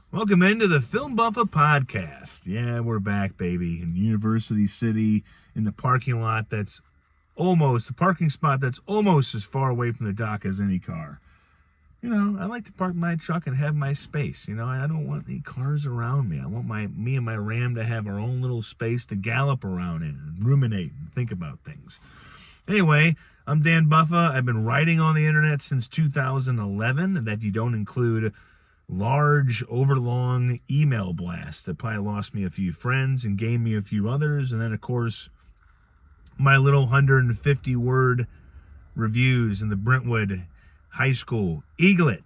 Welcome into the Film Buffa podcast. Yeah, we're back, baby, in University City, in the parking lot the parking spot that's almost as far away from the dock as any car. You know, I like to park my truck and have my space. You know, I don't want any cars around me. I want me and my Ram to have our own little space to gallop around in and ruminate and think about things. Anyway, I'm Dan Buffa. I've been writing on the internet since 2011, and that you don't include large, overlong email blast that probably lost me a few friends and gained me a few others. And then, of course, my little 150-word reviews in the Brentwood High School Eaglet,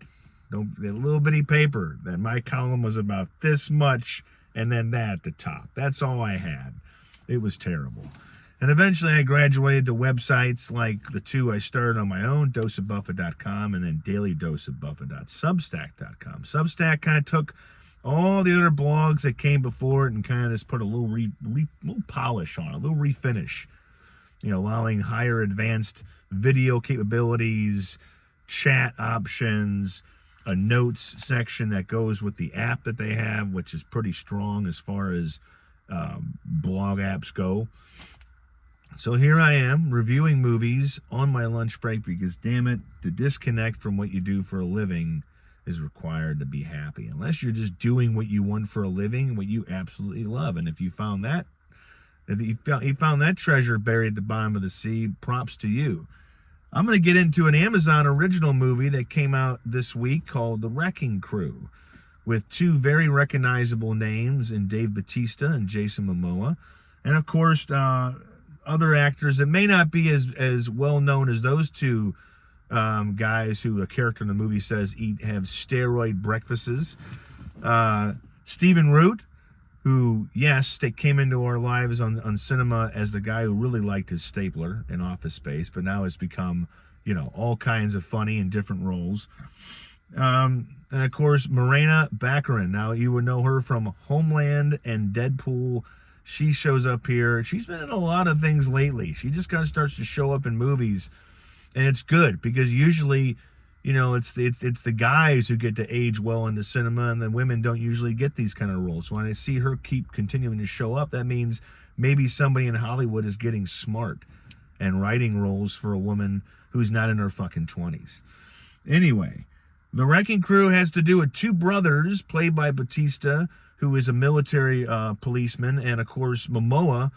that little bitty paper that my column was about this much and then that at the top. That's all I had. It was terrible. And eventually I graduated to websites like the two I started on my own, doseofbuffa.com, and then dailydoseofbuffa.substack.com. Substack kind of took all the other blogs that came before it and kind of just put a little little polish on it, a little refinish, allowing higher advanced video capabilities, chat options, a notes section that goes with the app that they have, which is pretty strong as far as blog apps go. So here I am reviewing movies on my lunch break because, damn it, to disconnect from what you do for a living is required to be happy. Unless you're just doing what you want for a living, what you absolutely love. And if you found that treasure buried at the bottom of the sea, props to you. I'm going to get into an Amazon original movie that came out this week called The Wrecking Crew, with two very recognizable names in Dave Bautista and Jason Momoa. And, of course, other actors that may not be as well known as those two guys who a character in the movie says have steroid breakfasts. Stephen Root, who, yes, they came into our lives on cinema as the guy who really liked his stapler in Office Space, but now has become, all kinds of funny in different roles. And, of course, Morena Baccarin. Now, you would know her from Homeland and Deadpool. She shows up here. She's been in a lot of things lately. She just kind of starts to show up in movies, and it's good because usually, it's the guys who get to age well into cinema, and the women don't usually get these kind of roles. So when I see her keep continuing to show up, that means maybe somebody in Hollywood is getting smart and writing roles for a woman who's not in her fucking 20s. Anyway, The Wrecking Crew has to do with two brothers played by Bautista, who is a military policeman, and, of course, Momoa,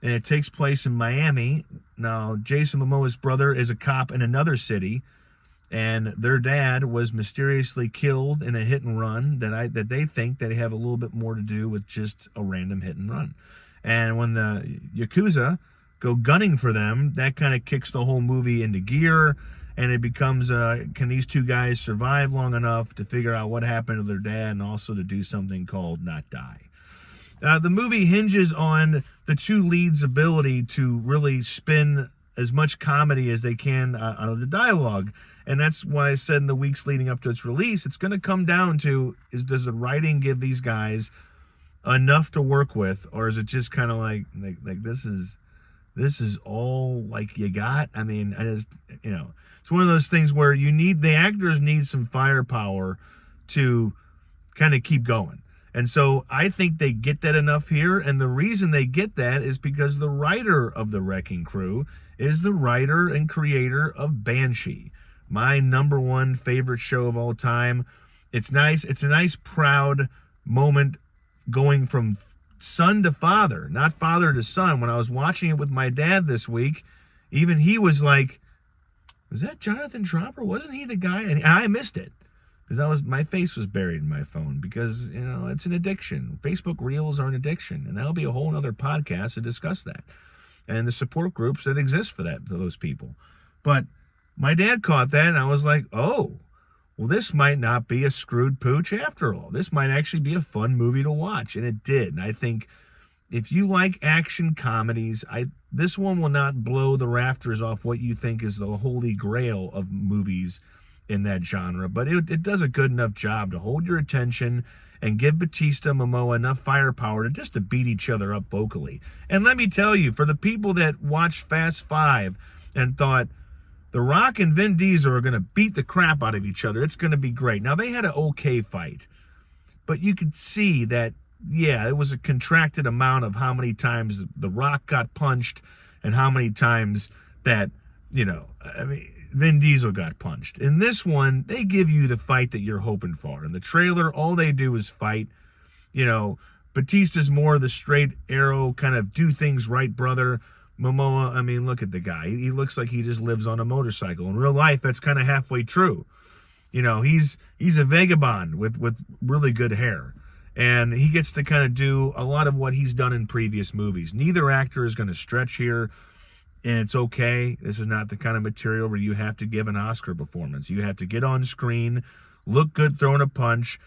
and it takes place in Miami. Now, Jason Momoa's brother is a cop in another city, and their dad was mysteriously killed in a hit-and-run that they think that have a little bit more to do with just a random hit-and-run. And when the Yakuza go gunning for them, that kind of kicks the whole movie into gear, and it becomes, can these two guys survive long enough to figure out what happened to their dad and also to do something called not die? The movie hinges on the two leads' ability to really spin as much comedy as they can out of the dialogue. And that's why I said in the weeks leading up to its release, it's going to come down to, does the writing give these guys enough to work with, or is it just kind of like this is all like you got? I mean, it's one of those things where the actors need some firepower to kind of keep going. And so I think they get that enough here. And the reason they get that is because the writer of The Wrecking Crew is the writer and creator of Banshee, my number one favorite show of all time. It's nice. It's a nice, proud moment going from son to father, not father to son. When I was watching it with my dad this week, even he was like, was that Jonathan Tropper? Wasn't he the guy? And I missed it because my face was buried in my phone because, it's an addiction. Facebook Reels are an addiction, and that'll be a whole other podcast to discuss that and the support groups that exist for those people. But my dad caught that, and I was like, oh, well, this might not be a screwed pooch after all. This might actually be a fun movie to watch, and it did. And I think if you like action comedies, this one will not blow the rafters off what you think is the holy grail of movies in that genre, but it does a good enough job to hold your attention and give Bautista and Momoa enough firepower to beat each other up vocally. And let me tell you, for the people that watched Fast Five and thought The Rock and Vin Diesel are going to beat the crap out of each other, it's going to be great. Now, they had an okay fight, but you could see that, yeah, it was a contracted amount of how many times The Rock got punched and how many times that, I mean, Vin Diesel got punched. In this one, they give you the fight that you're hoping for. In the trailer, all they do is fight. Bautista's more the straight arrow, kind of do things right brother. Momoa, I mean, look at the guy. He looks like he just lives on a motorcycle. In real life, that's kind of halfway true. He's a vagabond with really good hair. And he gets to kind of do a lot of what he's done in previous movies. Neither actor is going to stretch here, and it's okay. This is not the kind of material where you have to give an Oscar performance. You have to get on screen, look good throwing a punch,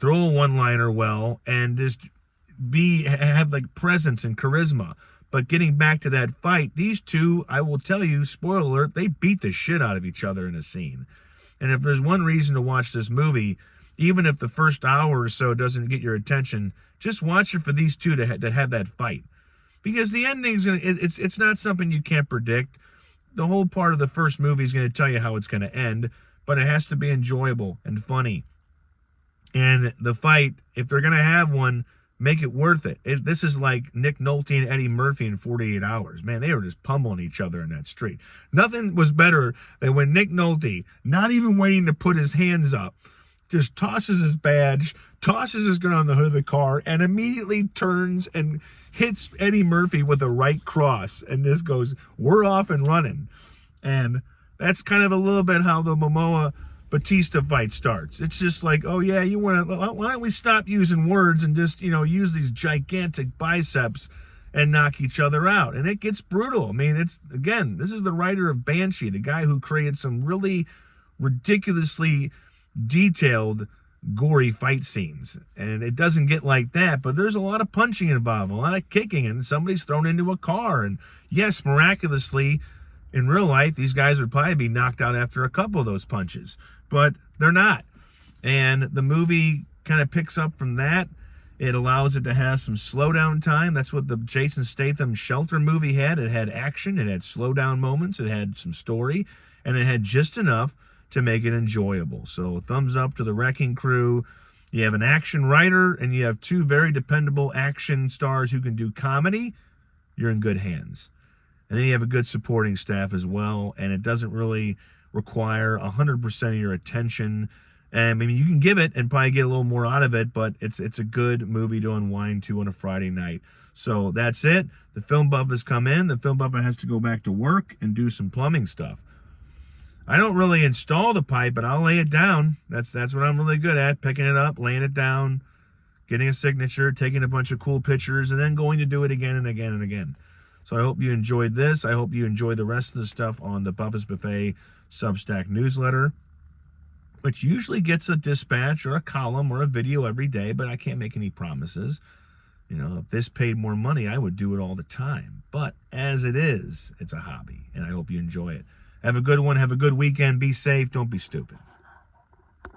throw a one-liner well, and just have like presence and charisma. But getting back to that fight, these two, I will tell you, spoiler alert, they beat the shit out of each other in a scene. And if there's one reason to watch this movie, even if the first hour or so doesn't get your attention, just watch it for these two to have that fight. Because the ending's it's not something you can't predict. The whole part of the first movie is going to tell you how it's going to end, but it has to be enjoyable and funny. And the fight, if they're going to have one, make it worth it. This is like Nick Nolte and Eddie Murphy in 48 Hours. Man, they were just pummeling each other in that street. Nothing was better than when Nick Nolte, not even waiting to put his hands up, just tosses his badge, tosses his gun on the hood of the car, and immediately turns and hits Eddie Murphy with a right cross. And this goes, we're off and running. And that's kind of a little bit how the Momoa Bautista fight starts. It's just like, oh yeah, why don't we stop using words and just, use these gigantic biceps and knock each other out. And it gets brutal. I mean, this is the writer of Banshee, the guy who created some really ridiculously detailed, gory fight scenes. And it doesn't get like that, but there's a lot of punching involved, a lot of kicking, and somebody's thrown into a car. And yes, miraculously, in real life, these guys would probably be knocked out after a couple of those punches, but they're not. And the movie kind of picks up from that. It allows it to have some slowdown time. That's what the Jason Statham Shelter movie had. It had action, it had slowdown moments, it had some story, and it had just enough to make it enjoyable. So thumbs up to the Wrecking Crew. You have an action writer and you have two very dependable action stars who can do comedy. You're in good hands. And then you have a good supporting staff as well, and it doesn't really require 100% of your attention. And I mean, you can give it and probably get a little more out of it, but it's a good movie to unwind to on a Friday night. So that's it. The film buff has come in. The film buff has to go back to work and do some plumbing stuff. I don't really install the pipe, but I'll lay it down. That's what I'm really good at, picking it up, laying it down, getting a signature, taking a bunch of cool pictures, and then going to do it again and again and again. So I hope you enjoyed this. I hope you enjoy the rest of the stuff on the Buff's Buffet Substack newsletter, which usually gets a dispatch or a column or a video every day, but I can't make any promises. If this paid more money, I would do it all the time. But as it is, it's a hobby, and I hope you enjoy it. Have a good one. Have a good weekend. Be safe. Don't be stupid.